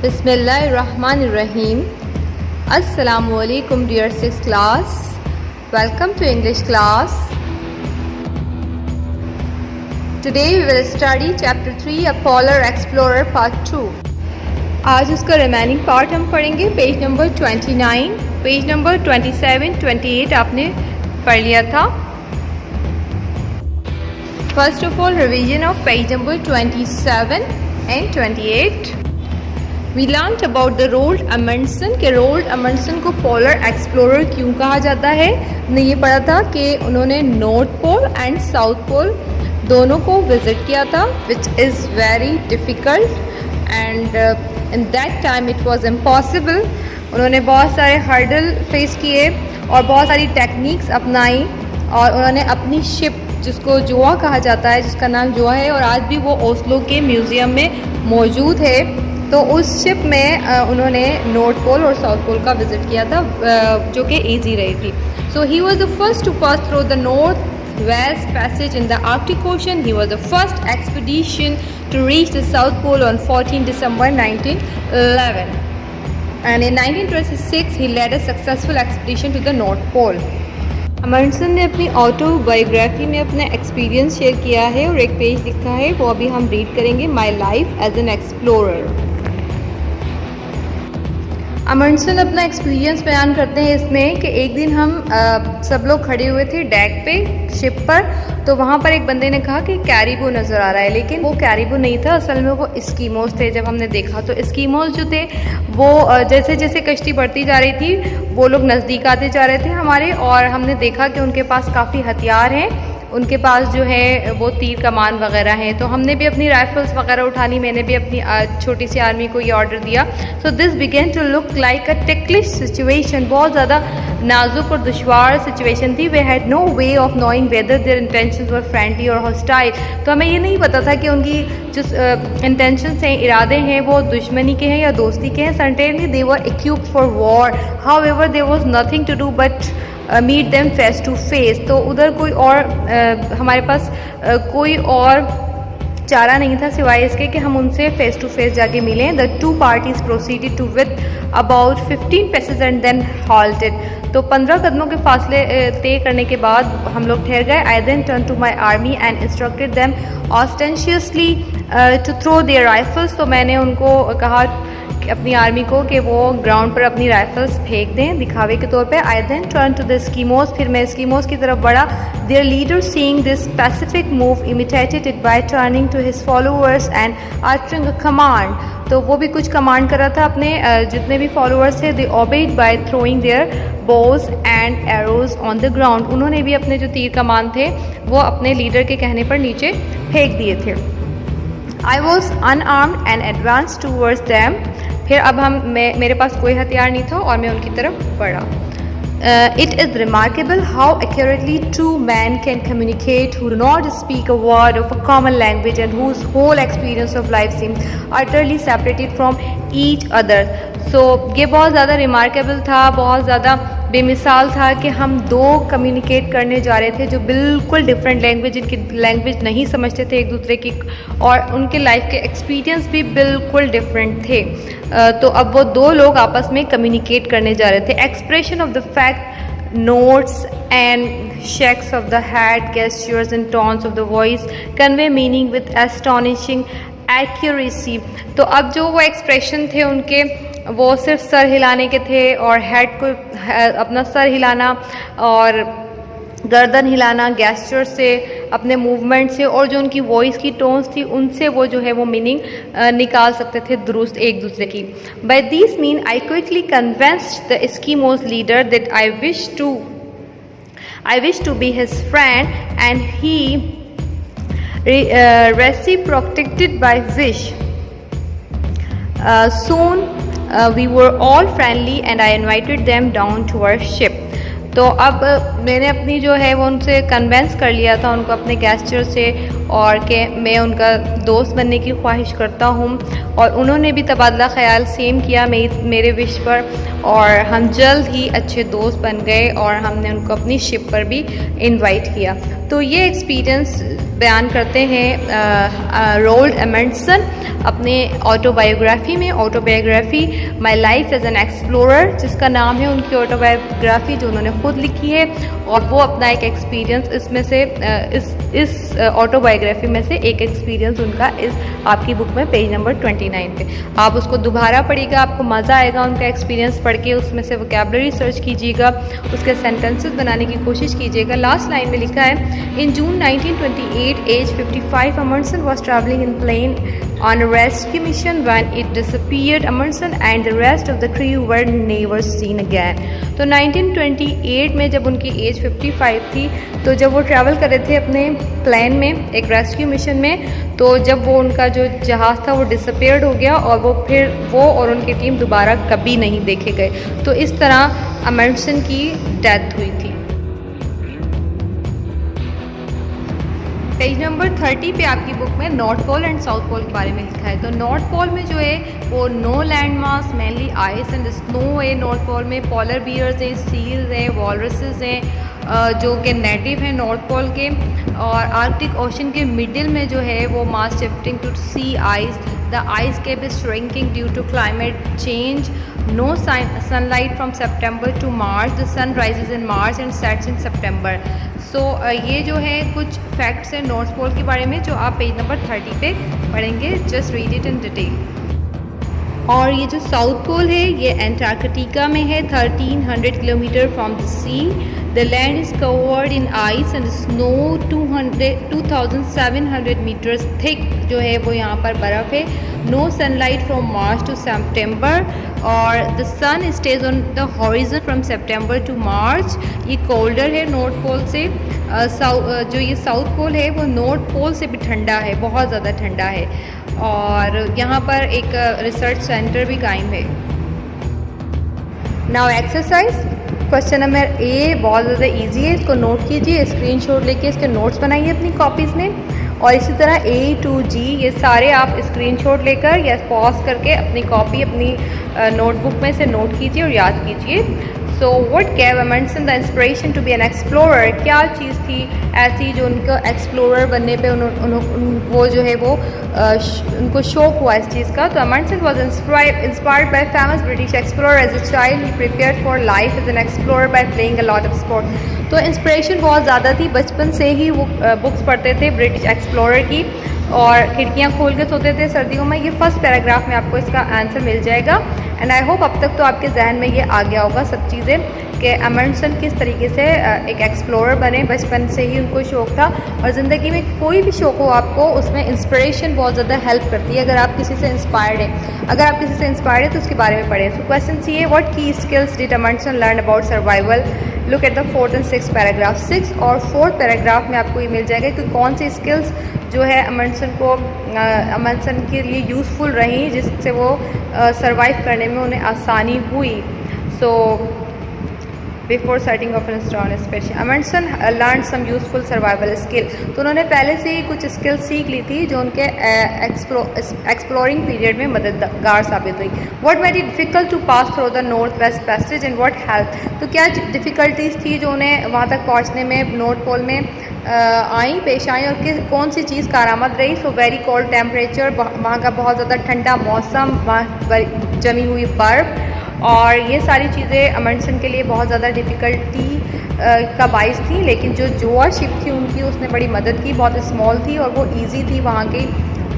Bismillahirrahmanirrahim. Assalamu alaikum dear 6th class. Welcome to English class. Today we will study chapter 3 A Polar Explorer part 2. आज उसका remaining part हम पढ़ेंगे. Page number 29, page number 27, 28 आपने पढ़ लिया था. First of all, revision of page number 27 and 28. We learnt about the Roald Amundsen कि rolled अमंडसन को पोलर एक्सप्लोरर क्यों कहा जाता है. हमने ये पढ़ा था कि उन्होंने North Pole and South Pole दोनों को विजिट किया था, which is very difficult and in that time it was impossible. उन्होंने बहुत सारे हर्डल फेस किए और बहुत सारी टेक्निक्स अपनाई और उन्होंने अपनी शिप जिसको जोआ कहा जाता है, जिसका नाम जोआ है और आज भी वो ओस्लो के म्यूज़ियम में मौजूद है, तो उस शिप में उन्होंने नॉर्थ पोल और साउथ पोल का विज़िट किया था जो कि ईजी रही थी. So he was the first to pass through the north West Passage in the Arctic Ocean. He was the first expedition to reach the South Pole on 14 December 1911. And in 1926, he led a successful expedition to the North Pole. अमंडसन ने अपनी autobiography में अपना experience share किया है और एक page लिखा है, वो अभी हम रीड करेंगे. My life as an explorer. Amundsen अपना एक्सपीरियंस बयान करते हैं इसमें कि एक दिन हम सब लोग खड़े हुए थे डेक पे शिप पर, तो वहाँ पर एक बंदे ने कहा कि कैरिबो नज़र आ रहा है, लेकिन वो कैरिबो नहीं था, असल में वो एस्किमोस थे. जब हमने देखा तो एस्किमोस जो थे वो जैसे जैसे कश्ती बढ़ती जा रही थी वो लोग नज़दीक आते जा रहे थे हमारे, और हमने देखा कि उनके पास काफ़ी हथियार हैं, उनके पास जो है वो तीर कमान वगैरह हैं. तो हमने भी अपनी राइफल्स वगैरह उठा ली, मैंने भी अपनी छोटी सी आर्मी को ये ऑर्डर दिया. So this began to look like a ticklish situation. बहुत ज़्यादा नाजुक और दुश्वार सिचुएशन थी. We had no way of knowing whether their intentions were friendly और हॉस्टाइल. तो हमें ये नहीं पता था कि उनकी जो इंटेंशंस हैं, इरादे हैं, वो दुश्मनी के हैं या दोस्ती के हैं. Certainly they were equipped for war, however there was nothing to do but meet them face to face. तो उधर कोई और हमारे पास कोई और चारा नहीं था सिवाय इसके कि हम उनसे फेस टू फेस जाके मिलें. The two parties proceeded to with about 15 paces and then halted. तो 15 कदमों के फासले तय करने के बाद हम लोग ठहर गए. I then turn to my army and instructed them ostentatiously to throw their rifles. तो मैंने उनको कहा अपनी आर्मी को कि वो ग्राउंड पर अपनी राइफल्स फेंक दें दिखावे के तौर पे. I then turn to the Eskimos. फिर मैं एस्किमोस की तरफ बढ़ा. Their leader seeing this specific move imitated it by turning to his followers and uttering a command. तो वो भी कुछ कमांड कर रहा था अपने जितने भी फॉलोअर्स थे. They obeyed by throwing their bows and arrows on the ground. उन्होंने भी अपने जो तीर कमान थे वो अपने लीडर के कहने पर नीचे फेंक दिए थे. I was unarmoured and advance towards them. फिर अब मेरे पास कोई हथियार नहीं था और मैं उनकी तरफ बढ़ा. It is remarkable how accurately two men can communicate who do not speak a word of a common language and whose whole experience of life seems utterly separated from each other. So ये बहुत ज़्यादा remarkable था, बहुत ज़्यादा बेमिसाल था कि हम दो कम्युनिकेट करने जा रहे थे जो बिल्कुल डिफरेंट लैंग्वेज, इनकी लैंग्वेज नहीं समझते थे एक दूसरे की, और उनके लाइफ के एक्सपीरियंस भी बिल्कुल डिफरेंट थे. तो अब वो दो लोग आपस में कम्युनिकेट करने जा रहे थे. Expression of the fact, nods and shakes of the head, gestures and tones of the voice convey meaning with astonishing accuracy. तो अब जो वो एक्सप्रेशन थे उनके, वो सिर्फ सर हिलाने के थे और हेड को अपना सर हिलाना और गर्दन हिलाना गेस्चर से, अपने मूवमेंट से, और जो उनकी वॉइस की टोन्स थी उनसे वो जो है वो मीनिंग निकाल सकते थे दुरुस्त एक दूसरे की. By this mean I quickly convinced the Eskimos leader that I wish to be his friend and he reciprocated by wish. Soon we were all friendly and I invited them down to our ship. तो अब मैंने अपनी जो है वो उनसे convince कर लिया था, उनको अपने गेस्चर से, और कि मैं उनका दोस्त बनने की ख्वाहिश करता हूँ, और उन्होंने भी तबादला ख़याल सेम किया मेरे विश पर, और हम जल्द ही अच्छे दोस्त बन गए और हमने उनको अपनी शिप पर भी इनवाइट किया. तो ये एक्सपीरियंस बयान करते हैं रोल्ड एमंडसन अपने ऑटोबायोग्राफी में। Autobiography my life as an explorer, जिसका नाम है उनकी ऑटोबायोग्राफी जो उन्होंने खुद लिखी है, और वो अपना एक एक्सपीरियंस इसमें से इस ऑटोबायोग्राफी में से एक एक्सपीरियंस उनका इस आपकी बुक में पेज नंबर 29 पे। आप उसको दोबारा पढ़िएगा, आपको मज़ा आएगा उनका एक्सपीरियंस पढ़ के। उसमें से वोकैबुलरी सर्च कीजिएगा, उसके सेंटेंसेस बनाने की कोशिश कीजिएगा। लास्ट लाइन में लिखा है, in June 1928 as 55 Amundsen was travelling in plane on a rescue mission when it disappeared. Amundsen and the rest of the crew were never seen again. तो 1928 में जब उनकी एज 55 थी, तो जब वो ट्रैवल कर रहे थे अपने प्लेन में एक रेस्क्यू मिशन में, तो जब वो उनका जो जहाज़ था वो डिसअपेयर्ड हो गया और वो और उनकी टीम दोबारा कभी नहीं देखे गए। तो इस तरह अमंडसन की डेथ हुई थी। पेज नंबर 30 पे आपकी बुक में North Pole and South Pole के बारे में लिखा है। तो नॉर्थ पोल में जो है वो no land mass, mainly ice and snow है। नॉर्थ पोल में पोलर बियर्स हैं, सील्स हैं, वॉलरसेस हैं जो कि नेटिव हैं नॉर्थ पोल के। और आर्कटिक ओशन के मिडिल में जो है वो mass shifting to sea ice, the ice cap is shrinking due to climate change, no sunlight from September to March, the sun rises in March and sets in September. So ये जो है कुछ facts हैं north pole के बारे में जो आप पेज नंबर 30 पे पढ़ेंगे। Just read it in detail. और ये जो साउथ पोल है ये एंटार्कटिका में है, 1300 kilometre from the sea. The land is covered in ice and snow, 2700 metres thick जो है वो यहाँ पर बर्फ़ है। No sunlight from March to September, और the sun stays on the horizon from September to March. ये कोल्डर है नॉर्थ पोल से। जो ये साउथ पोल है वो नॉर्थ पोल से भी ठंडा है, बहुत ज़्यादा ठंडा है। और यहाँ पर एक रिसर्च सेंटर भी कायम है। Now exercise question number A बहुत ज़्यादा इजी है, इसको नोट कीजिए, स्क्रीनशॉट लेके इसके नोट्स बनाइए अपनी कॉपीज़ में। और इसी तरह ए टू जी ये सारे आप स्क्रीनशॉट लेकर या पॉज करके अपनी कॉपी अपनी नोटबुक में से नोट कीजिए और याद कीजिए। So what gave Amundsen the inspiration to be an explorer, क्या चीज़ थी ऐसी जो उनको एक्सप्लोरर बनने पे वो जो है वो उनको शौक हुआ इस चीज़ का। तो Amundsen was inspired by famous British explorer as a child, he prepared for life as an explorer by playing a lot of sport. तो इंस्पिरेशन बहुत ज़्यादा थी, बचपन से ही वो बुक्स पढ़ते थे ब्रिटिश एक्सप्लोरर की, और खिड़कियाँ खोल के सोते थे सर्दियों में। ये फर्स्ट पैराग्राफ में आपको इसका आंसर मिल जाएगा। एंड आई होप अब तक तो आपके जहन में ये आ गया होगा सब चीज़ें कि अमंडसन किस तरीके से एक एक्सप्लोरर बने, बचपन से ही उनको शौक था। और ज़िंदगी में कोई भी शौक हो आपको, उसमें इंस्पिरेशन बहुत ज़्यादा हेल्प करती है। अगर आप किसी से इंस्पायर्ड हैं, अगर आप किसी से इंस्पायर्ड है तो उसके बारे में पढ़ें। सो क्वेश्चन सी है, what key skills did Amundsen learn about survival. Look at the 4th and 6th paragraph. 6 और 4th पैराग्राफ में आपको ये मिल जाएगा कि कौन सी स्किल्स जो है अमंडसन के लिए यूज़फुल रही, जिससे वो सर्वाइव करने में उन्हें आसानी हुई। So before setting off install special Amundsen learn some useful survival skill. तो उन्होंने पहले से ही कुछ स्किल सीख ली थी जो उनके एक्सप्लोरिंग पीरियड में मददगार साबित हुई। What made it difficult to pass through the North West passage and what help. तो क्या डिफ़िकल्टीज़ थी जो उन्हें वहाँ तक पहुँचने में नॉर्थ पोल में पेश आई, और कौन सी चीज़ कारआमद रही। सो वेरी कोल्ड टेम्परेचर, वहाँ का बहुत ज़्यादा ठंडा मौसम, वहाँ जमी हुई बर्फ़, और ये सारी चीज़ें अमंडसन के लिए बहुत ज़्यादा डिफ़िकल्टी का बाइस थी। लेकिन जो जोआ शिप थी उनकी, उसने बड़ी मदद की, बहुत स्मॉल थी और वो इजी थी वहाँ की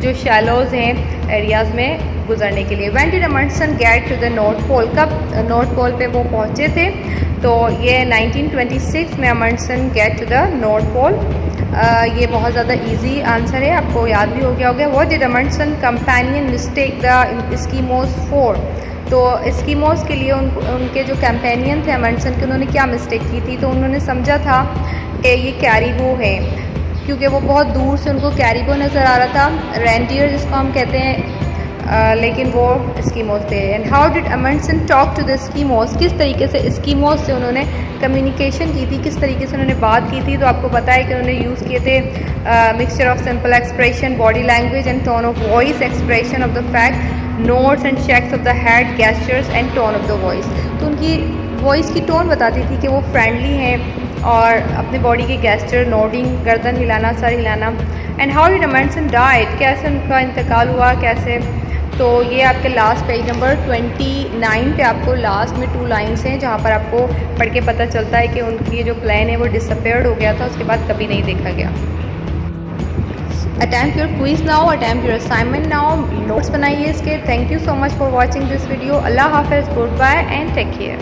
जो शैलोज़ हैं एरियाज़ में गुजरने के लिए। When did Amundsen get to the North Pole, कब नॉर्थ पोल पे वो पहुँचे थे। तो ये 1926 में Amundsen get to the North Pole. ये बहुत ज़्यादा इजी आंसर है, आपको याद भी हो गया होगा। What did Amundsen companion mistake the Eskimos for. तो एस्किमोस के लिए उनके जो कंपेनियन थे अमंडसन के, उन्होंने क्या मिस्टेक की थी। तो उन्होंने समझा था कि ये कैरिबो है, क्योंकि वो बहुत दूर से उनको कैरिबो नज़र आ रहा था, रेंडियर जिसको हम कहते हैं, लेकिन वो एस्किमोस थे। And how did Amundsen talk to the Eskimos, किस तरीके से एस्किमोस से उन्होंने कम्युनिकेशन की थी, किस तरीके से उन्होंने बात की थी। तो आपको पता है कि उन्होंने यूज़ किए थे mixture of simple expression, body language and tone of voice, expression of the fact, nods and shakes of the head, gestures and tone of the voice. तो उनकी वॉइस की टोन बताती थी कि वो फ्रेंडली हैं और अपने बॉडी के गेस्चर, नोडिंग, गर्दन हिलाना, सर हिलाना, and how he remains in diet, कैसे उनका इंतकाल हुआ, कैसे। तो ये आपके लास्ट पेज नंबर 29 पे आपको लास्ट में 2 लाइन्स हैं जहाँ पर आपको पढ़ के पता चलता है कि उनकी जो प्लान है वो डिसअपेयर्ड हो गया था, उसके बाद कभी नहीं देखा गया। Attempt your quiz now, attempt your assignment now, notes बनाइए इसके। Thank you so much for watching this video. अल्लाह हाफिज़, goodbye and take care.